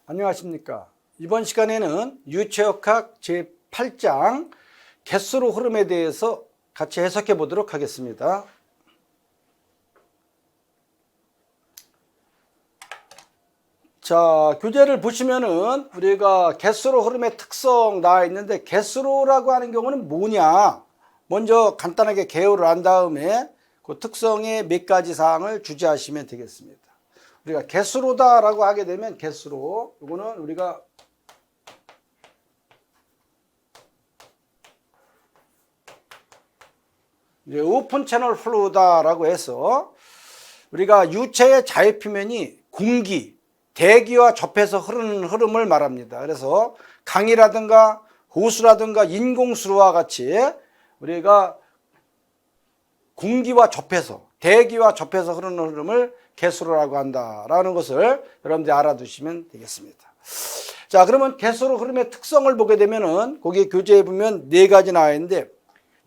안녕하십니까. 이번 시간에는 유체역학 제8장 개수로 흐름에 대해서 같이 해석해 보도록 하겠습니다. 자, 교재를 보시면은 우리가 개수로 흐름의 특성 나와 있는데, 개수로라고 하는 경우는 뭐냐? 먼저 간단하게 개요를 한 다음에 그 특성의 몇 가지 사항을 주제하시면 되겠습니다. 우리가 개수로다라고 하게 되면 개수로, 이거는 우리가 이제 오픈 채널 플로우다라고 해서 우리가 유체의 자유표면이 공기, 대기와 접해서 흐르는 흐름을 말합니다. 그래서 강이라든가 호수라든가 인공수로와 같이 우리가 공기와 접해서, 대기와 접해서 흐르는 흐름을 개수로라고 한다라는 것을 여러분들이 알아두시면 되겠습니다. 자, 그러면 개수로 흐름의 특성을 보게 되면은 거기 교재에 보면 네 가지 나와 있는데,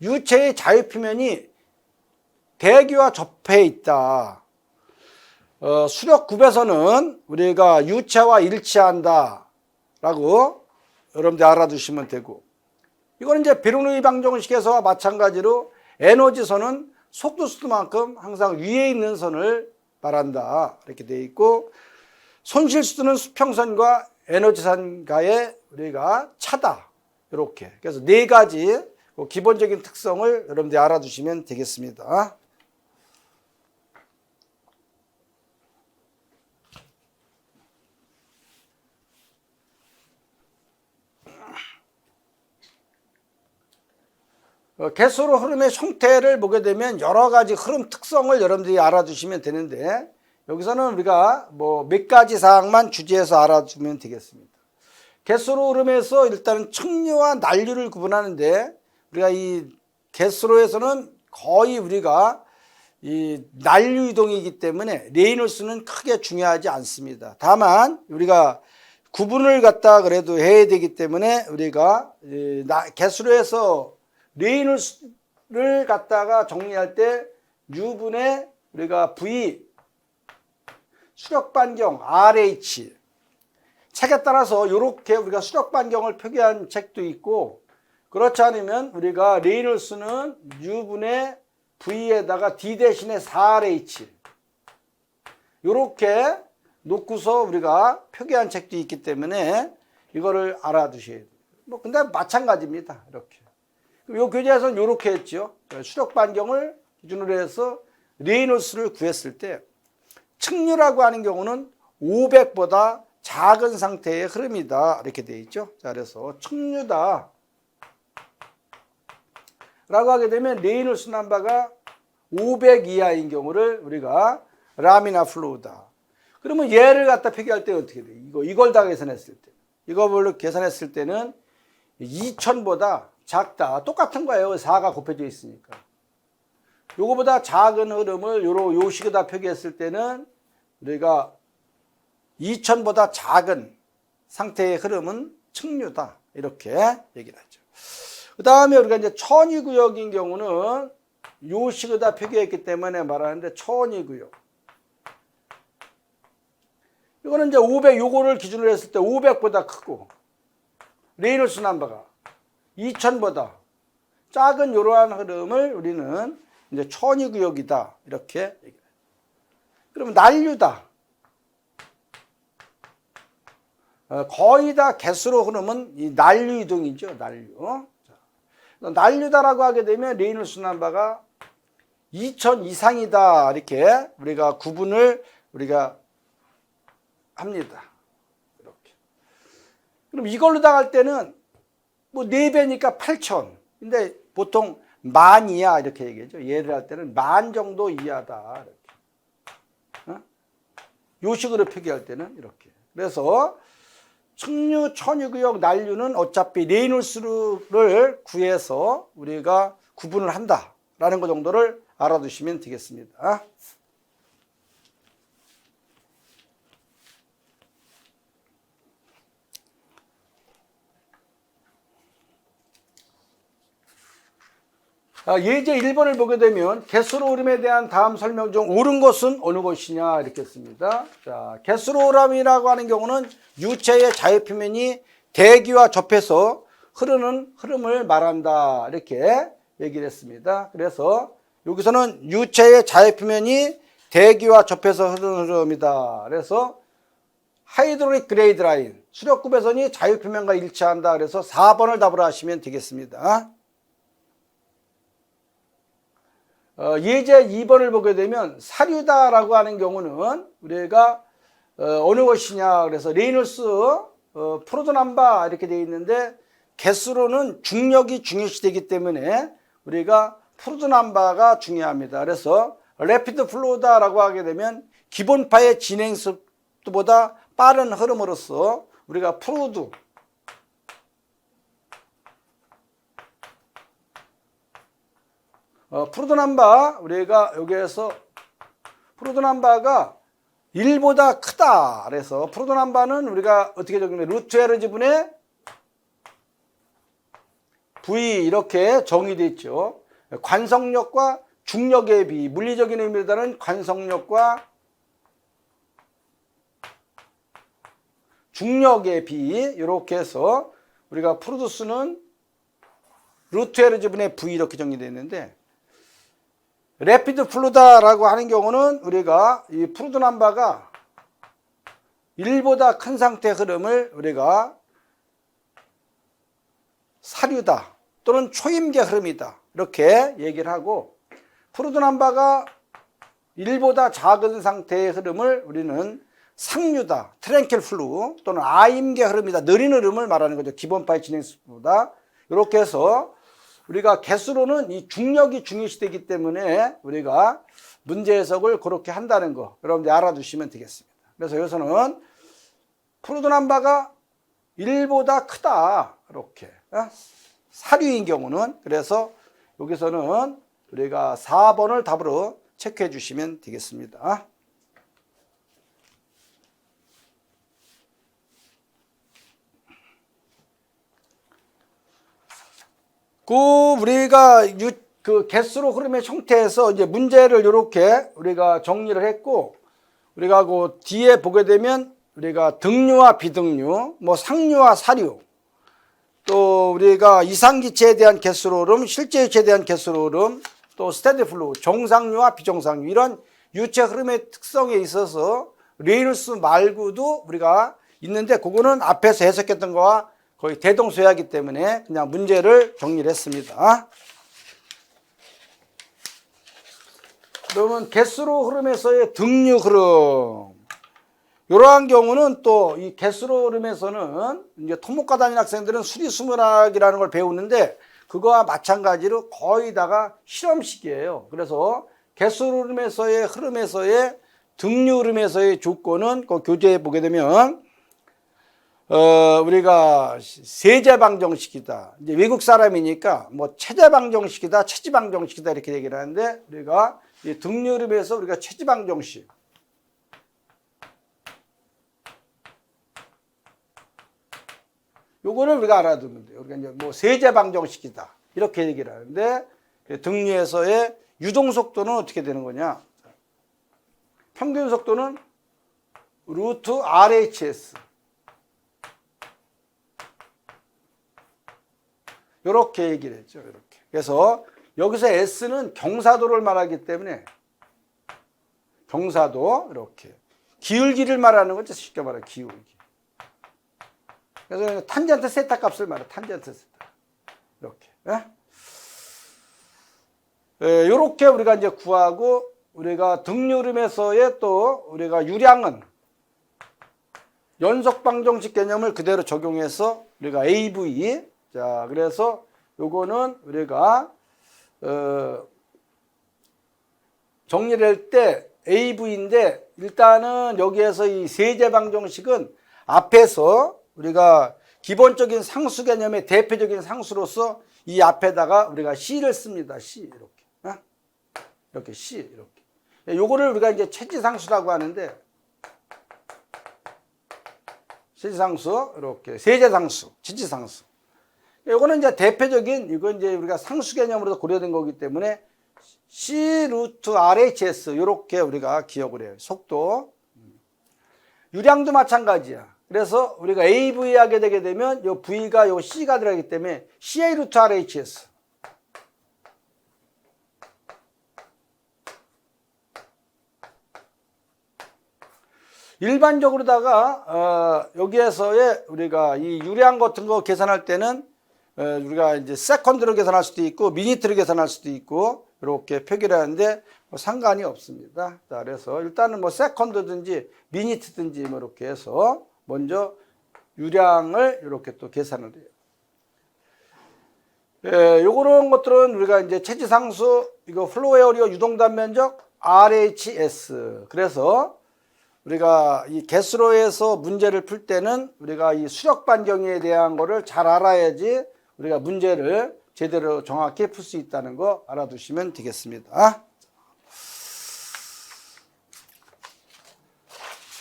유체의 자유표면이 대기와 접해 있다. 수력굽에서는 우리가 유체와 일치한다 라고 여러분들 알아두시면 되고, 이거는 이제 베르누이 방정식에서와 마찬가지로 에너지선은 속도수만큼 항상 위에 있는 선을 말한다 이렇게 되어 있고, 손실수는 수평선과 에너지선과의 우리가 차다 이렇게. 그래서 네 가지 기본적인 특성을 여러분들이 알아두시면 되겠습니다. 개수로 흐름의 형태를 보게 되면 여러 가지 흐름 특성을 여러분들이 알아두시면 되는데, 여기서는 우리가 몇 가지 사항만 주제해서 알아두면 되겠습니다. 개수로 흐름에서 일단은 척류와 난류를 구분하는데, 우리가 이 개수로에서는 거의 우리가 이 난류 이동이기 때문에 레이놀스는 크게 중요하지 않습니다. 다만 우리가 구분을 갖다 그래도 해야 되기 때문에 우리가 개수로에서 레이놀스를 갖다가 정리할 때 U분의 우리가 V 수력 반경 RH, 책에 따라서 이렇게 우리가 수력 반경을 표기한 책도 있고, 그렇지 않으면 우리가 레이놀스는 U분의 V에다가 D 대신에 4RH 이렇게 놓고서 우리가 표기한 책도 있기 때문에 이거를 알아두셔야 돼요. 근데 마찬가지입니다. 이렇게. 요 교재에서는 이렇게 했죠. 수력 반경을 기준으로 해서 레이놀스를 구했을 때 척류라고 하는 경우는 500보다 작은 상태의 흐름이다 이렇게 되어 있죠. 자, 그래서 척류다 라고 하게 되면 레이놀스 넘버가 500 이하인 경우를 우리가 라미나 플로우다. 그러면 얘를 갖다 표기할 때 어떻게 돼요? 이걸 다 계산했을 때, 이거를 계산했을 때는 2000보다 작다. 똑같은 거예요. 4가 곱해져 있으니까. 요거보다 작은 흐름을 요 식에다 표기했을 때는 우리가 2000보다 작은 상태의 흐름은 척류다 이렇게 얘기를 하죠. 그 다음에 우리가 이제 천위구역인 경우는 요 식에다 표기했기 때문에 말하는데, 천위구역 이거는 이제 500, 요거를 기준으로 했을 때 500보다 크고 레이놀스 넘버가 2000보다 작은 이러한 흐름을 우리는 이제 천위구역이다 이렇게 얘기해요. 그러면 난류다. 거의 다 개수로 흐름은 이 난류 이동이죠. 난류. 난류다라고 하게 되면 레이놀스 넘버가 2000 이상이다 이렇게 우리가 구분을 우리가 합니다. 이렇게. 그럼 이걸로 나갈 때는 4배니까 8000. 근데 보통 10,000 이하 이렇게 얘기하죠. 얘를 할 때는 10,000 정도 이하다. 이렇게. 요 식으로 표기할 때는 이렇게. 그래서 척류, 천위구역, 난류는 어차피 레이놀스를 구해서 우리가 구분을 한다라는 것 정도를 알아두시면 되겠습니다. 예제 1번을 보게 되면 개수로 흐름에 대한 다음 설명 중 옳은 것은 어느 것이냐 이렇게 씁니다. 자, 개수로 흐름이라고 하는 경우는 유체의 자유표면이 대기와 접해서 흐르는 흐름을 말한다 이렇게 얘기를 했습니다. 그래서 여기서는 유체의 자유표면이 대기와 접해서 흐르는 흐름이다. 그래서 하이드롤릭 그레이드 라인, 수력구 배선이 자유표면과 일치한다. 그래서 4번을 답으로 하시면 되겠습니다. 예제 2번을 보게 되면 사류다라고 하는 경우는 우리가 어느 것이냐 그래서 레이놀스 프로ton함바 이렇게 되어 있는데 개수로는 중력이 중요시되기 때문에 우리가 프로ton함바가 중요합니다. 그래서 래피드 플로우다라고 하게 되면 기본파의 진행 속도보다 빠른 흐름으로서 우리가 프로ton함바 우리가 여기에서 프로ton함바가 1보다 크다. 그래서 프로ton함바는 우리가 어떻게 적용해? 루트 LG 분의 V 이렇게 정의되어 있죠. 관성력과 중력의 비, 물리적인 의미로 따른 관성력과 중력의 비 이렇게 해서 우리가 프로듀스는 루트 LG 분의 V 이렇게 정의되어 있는데 래피드 플루다라고 하는 경우는 우리가 이 프로ton함바가 1보다 큰 상태 흐름을 우리가 사류다 또는 초임계 흐름이다 이렇게 얘기를 하고 프로ton함바가 1보다 작은 상태의 흐름을 우리는 상류다 트랭킬 플루 또는 아임계 흐름이다 느린 흐름을 말하는 거죠. 기본파의 진행 속도보다 이렇게 해서 우리가 개수로는 이 중력이 중요시되기 때문에 우리가 문제 해석을 그렇게 한다는 거 여러분들 알아두시면 되겠습니다. 그래서 여기서는 프로ton함바가 1보다 크다 이렇게 사류인 경우는 그래서 여기서는 우리가 4번을 답으로 체크해 주시면 되겠습니다. 우리가 개수로 흐름의 형태에서 이제 문제를 이렇게 우리가 정리를 했고 우리가 그 뒤에 보게 되면 우리가 등류와 비등류, 뭐 상류와 사류, 또 우리가 이상기체에 대한 개수로 흐름, 실제 유체에 대한 개수로 흐름, 또 스테디 플로우, 정상류와 비정상류 이런 유체 흐름의 특성에 있어서 레이놀스 말고도 우리가 있는데 그거는 앞에서 해석했던 거와 거의 대동소이하기 때문에 그냥 문제를 정리를 했습니다. 그러면 개수로 흐름에서의 등류 흐름. 이러한 경우는 또 이 개수로 흐름에서는 이제 토목과 다니는 학생들은 수리수문학이라는 걸 배우는데 그거와 마찬가지로 거의 다가 실험식이에요. 그래서 개수로 흐름에서의 등류 흐름에서의 조건은 그 교재에 보게 되면 우리가 세제방정식이다. 이제 외국 사람이니까 뭐 체제방정식이다, 체지방정식이다 이렇게 얘기를 하는데 우리가 이 등류 흐름에서 우리가 체지방정식. 요거를 우리가 알아두면 돼요. 우리가 이제 뭐 세제방정식이다 이렇게 얘기를 하는데 등류에서의 유동 속도는 어떻게 되는 거냐? 평균 속도는 루트 RHS. 이렇게 얘기를 했죠. 이렇게. 그래서 여기서 S는 경사도를 말하기 때문에 경사도 이렇게 기울기를 말하는 거죠. 쉽게 말해 기울기. 그래서 탄젠트 세타 값을 말해 탄젠트 세타 이렇게. 이렇게 우리가 이제 구하고 우리가 등류 흐름에서의 또 우리가 유량은 연속 방정식 개념을 그대로 적용해서 우리가 AV 자, 그래서 요거는 우리가 정리를 할 때 AV인데 일단은 여기에서 이 세제방정식은 앞에서 우리가 기본적인 상수 개념의 대표적인 상수로서 이 앞에다가 우리가 C를 씁니다. C 이렇게. 이렇게 C 이렇게. 요거를 우리가 이제 체지상수라고 하는데 체지상수 이렇게 세제상수, 체지상수. 이거는 이제 대표적인, 이건 이제 우리가 상수 개념으로 고려된 거기 때문에 C 루트 RHS 이렇게 우리가 기억을 해요. 속도. 유량도 마찬가지야. 그래서 우리가 AV 하게 되게 되면 요 V가 요 C가 들어가기 때문에 CA 루트 RHS. 일반적으로다가 여기에서의 우리가 이 유량 같은 거 계산할 때는 우리가 이제 세컨드로 계산할 수도 있고 미니트로 계산할 수도 있고 이렇게 표기를 하는데 뭐 상관이 없습니다. 자, 그래서 일단은 뭐 세컨드든지 미니트든지 뭐 이렇게 해서 먼저 유량을 이렇게 또 계산을 해요. 요런 것들은 우리가 이제 체지상수, 이거 플로우 에어리어 유동단 면적 RHS. 그래서 우리가 이 개수로에서 문제를 풀 때는 우리가 이 수력 반경에 대한 거를 잘 알아야지 우리가 문제를 제대로 정확히 풀 수 있다는 거 알아두시면 되겠습니다.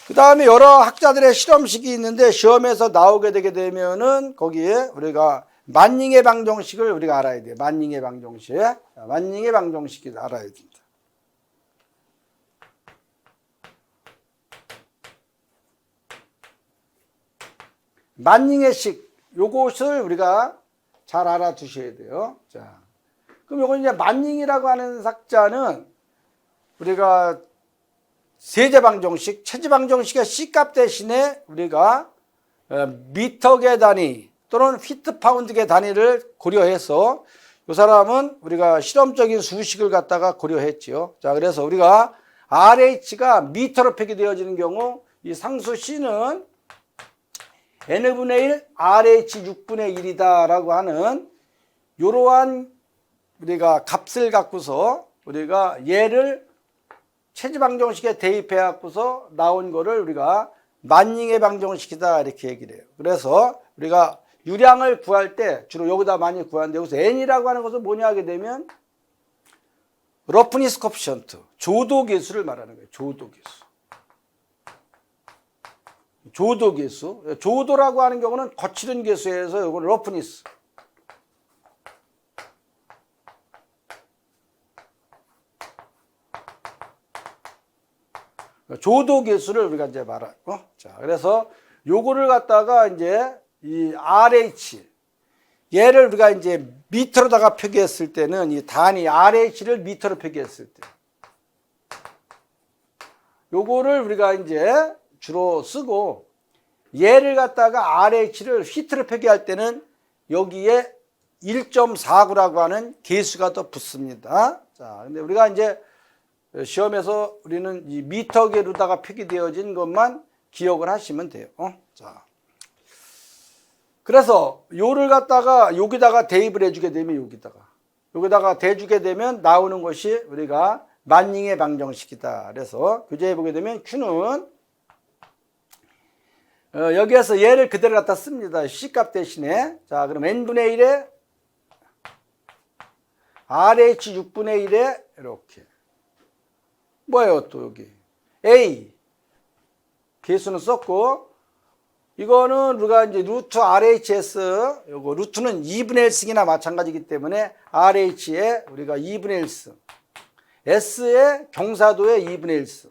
그 다음에 여러 학자들의 실험식이 있는데 시험에서 나오게 되게 되면은 거기에 우리가 만닝의 방정식을 우리가 알아야 돼요. 만닝의 방정식. 만닝의 방정식이 알아야 됩니다. 만닝의 식, 요것을 우리가 잘 알아두셔야 돼요. 자, 그럼 요건 이제 만닝이라고 하는 삭자는 우리가 세제방정식, 체지방정식의 C값 대신에 우리가 미터계 단위 또는 피트 파운드계 단위를 고려해서 이 사람은 우리가 실험적인 수식을 갖다가 고려했지요. 자, 그래서 우리가 RH가 미터로 표기되어지는 경우 이 상수 C는 N분의 1 RH 6분의 1이다라고 하는 이러한 우리가 값을 갖고서 우리가 얘를 체지방정식에 대입해 갖고서 나온 거를 우리가 만닝의 방정식이다 이렇게 얘기를 해요. 그래서 우리가 유량을 구할 때 주로 여기다 많이 구하는데 여기서 N이라고 하는 것은 뭐냐 하게 되면 러프니스 코피션트, 조도계수를 말하는 거예요. 조도계수. 조도계수. 조도라고 하는 경우는 거칠은 계수에서 이건 러프니스. 조도계수를 우리가 이제 말하고. 자, 그래서 요거를 갖다가 이제 이 RH. 얘를 우리가 이제 미터로다가 표기했을 때는 이 단위 RH를 미터로 표기했을 때. 요거를 우리가 이제 주로 쓰고 얘를 갖다가 RH를 휘트로 표기할 때는 여기에 1.49라고 하는 계수가 더 붙습니다. 자, 근데 우리가 이제 시험에서 우리는 이 미터계로다가 표기되어진 것만 기억을 하시면 돼요. 자. 그래서 요를 갖다가 여기다가 대입을 해주게 되면 여기다가 대주게 되면 나오는 것이 우리가 만닝의 방정식이다. 그래서 교재에 보게 되면 Q는 여기에서 얘를 그대로 갖다 씁니다. C값 대신에. 자, 그럼 N분의 1에 RH 6분의 1에 이렇게. 뭐예요, 또 여기? A. 계수는 썼고, 이거는 우리가 이제 루트 RHS, 요거 루트는 2분의 1승이나 마찬가지이기 때문에 RH에 우리가 2분의 1승. S의 경사도의 2분의 1승.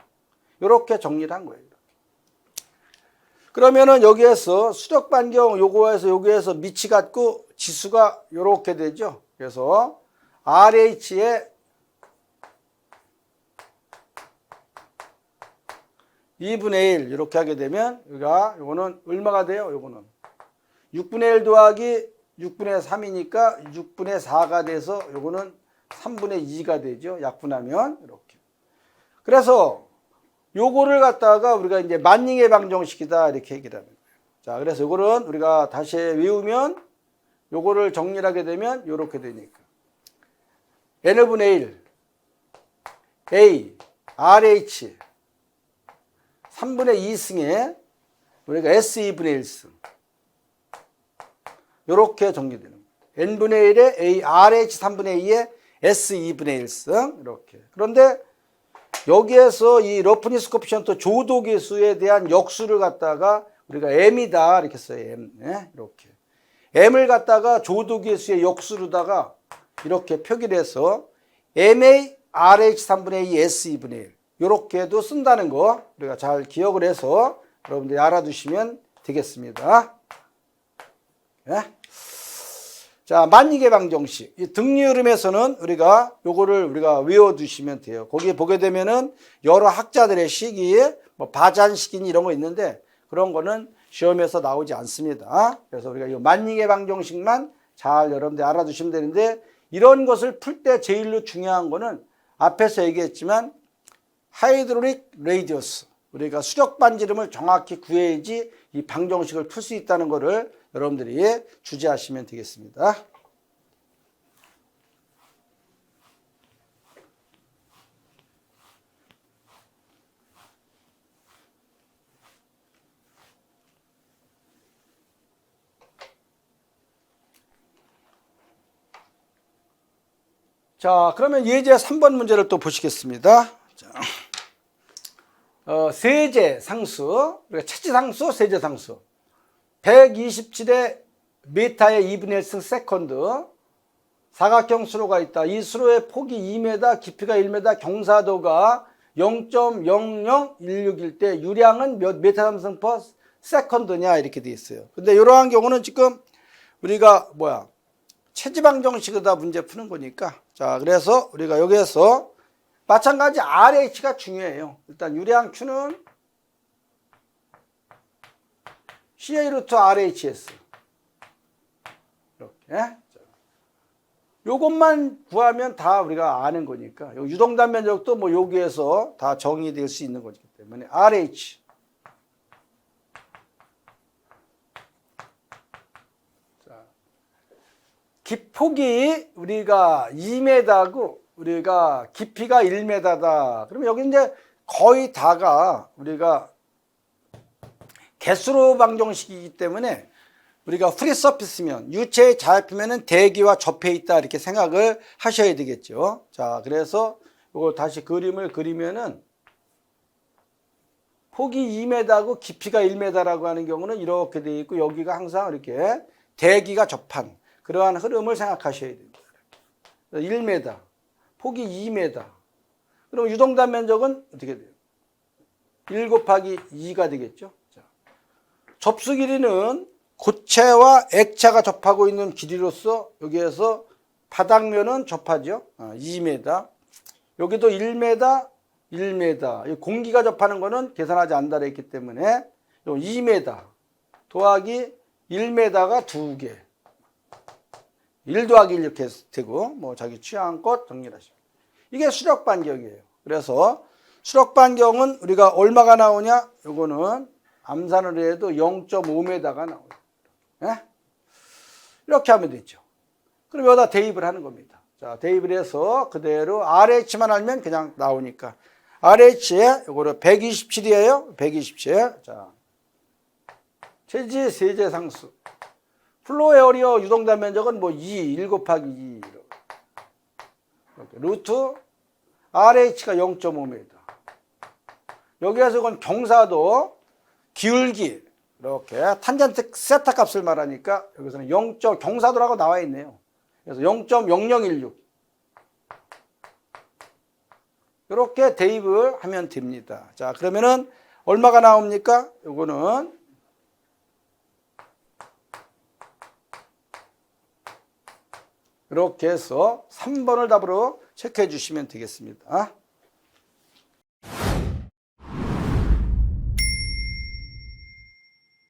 이렇게 정리를 한 거예요. 그러면은 여기에서 수력 반경 요거에서 여기에서 밑이 같고 지수가 요렇게 되죠. 그래서 RH에 2분의 1 이렇게 하게 되면 우리가 요거는 얼마가 돼요? 요거는 6분의 1 더하기 6분의 3이니까 6분의 4가 돼서 요거는 3분의 2가 되죠. 약분하면 이렇게. 그래서 요거를 갖다가 우리가 이제 만닝의 방정식이다 이렇게 얘기를 하는 거예요. 자, 그래서 요거는 우리가 다시 외우면 요거를 정리를 하게 되면 요렇게 되니까 N분의 1 A RH 3분의 2승에 우리가 S2분의 1승 요렇게 정리되는 거예요. N분의 1에 A RH 3분의 2에 S2분의 1승 이렇게. 그런데 여기에서 이 러프니스 코피션트 조도계수에 대한 역수를 갖다가 우리가 M이다 이렇게 써요. M. 네? 이렇게. m을 갖다가 조도계수의 역수로다가 이렇게 표기를 해서 MA RH 3분의 2 S 2분의 1 이렇게도 쓴다는 거 우리가 잘 기억을 해서 여러분들이 알아두시면 되겠습니다. 네? 자, 만리계방정식. 이 등류흐름에서는 우리가 요거를 우리가 외워두시면 돼요. 거기에 보게 되면은 여러 학자들의 시기에 뭐 바잔식인 이런 거 있는데 그런 거는 시험에서 나오지 않습니다. 그래서 우리가 이 만리계방정식만 잘 여러분들 알아두시면 되는데 이런 것을 풀 때 제일로 중요한 거는 앞에서 얘기했지만 하이드롤릭 레디어스 우리가 수력 반지름을 정확히 구해야지 이 방정식을 풀 수 있다는 거를 여러분들이 주제하시면 되겠습니다. 자, 그러면 예제 3번 문제를 또 보시겠습니다. 자, 세제상수, 우리가 차지상수, 세제상수. 127의 미터의 2분의 1승 세컨드. 사각형 수로가 있다. 이 수로의 폭이 2m, 깊이가 1m, 경사도가 0.0016일 때 유량은 몇 미터 3승 퍼 세컨드냐 이렇게 돼 있어요. 근데 이러한 경우는 지금 우리가 체지방정식으로 문제 푸는 거니까. 자, 그래서 우리가 여기에서 마찬가지 RH가 중요해요. 일단 유량 Q는 CA 루트 RHS. 이렇게. 요것만 구하면 다 우리가 아는 거니까. 유동단 면적도 뭐 여기에서 다 정의될 수 있는 거기 때문에 RH. 폭이 우리가 2m고 우리가 깊이가 1m다. 그러면 여기 이제 거의 다가 우리가 개수로 방정식이기 때문에 우리가 프리 서피스면 유체의 자유표면은 대기와 접해 있다 이렇게 생각을 하셔야 되겠죠. 자, 그래서 이거 다시 그림을 그리면은 폭이 2m고 깊이가 1m라고 하는 경우는 이렇게 되어 있고 여기가 항상 이렇게 대기가 접한 그러한 흐름을 생각하셔야 됩니다. 1m, 폭이 2m. 그럼 유동단 면적은 어떻게 돼요? 1 곱하기 2가 되겠죠. 자, 접수 길이는 고체와 액체가 접하고 있는 길이로서 여기에서 바닥면은 접하죠. 2m. 여기도 1m, 1m. 공기가 접하는 거는 계산하지 않는다 했기 때문에 2m 더하기 1m가 2개. 1 더하기 1 이렇게 되고 뭐 자기 취향껏 정리하시면 이게 수력 반경이에요. 그래서 수력 반경은 우리가 얼마가 나오냐? 요거는 암산을 해도 0.5m가 나와요. 네? 이렇게 하면 되죠. 그럼 여기다 대입을 하는 겁니다. 자, 대입을 해서 그대로 RH만 알면 그냥 나오니까 RH에 요거를 127이에요. 127. 자, 체지 세제상수. 플로우 에어리어 유동단 면적은 뭐 1 곱하기 2. 이렇게. 루트 RH가 0.5m. 여기에서 이건 경사도 기울기 이렇게 탄젠트 세타 값을 말하니까 여기서는 0. 경사도라고 나와 있네요. 그래서 0.0016. 이렇게 대입을 하면 됩니다. 자, 그러면은 얼마가 나옵니까? 요거는 이렇게 해서 3번을 답으로 체크해 주시면 되겠습니다.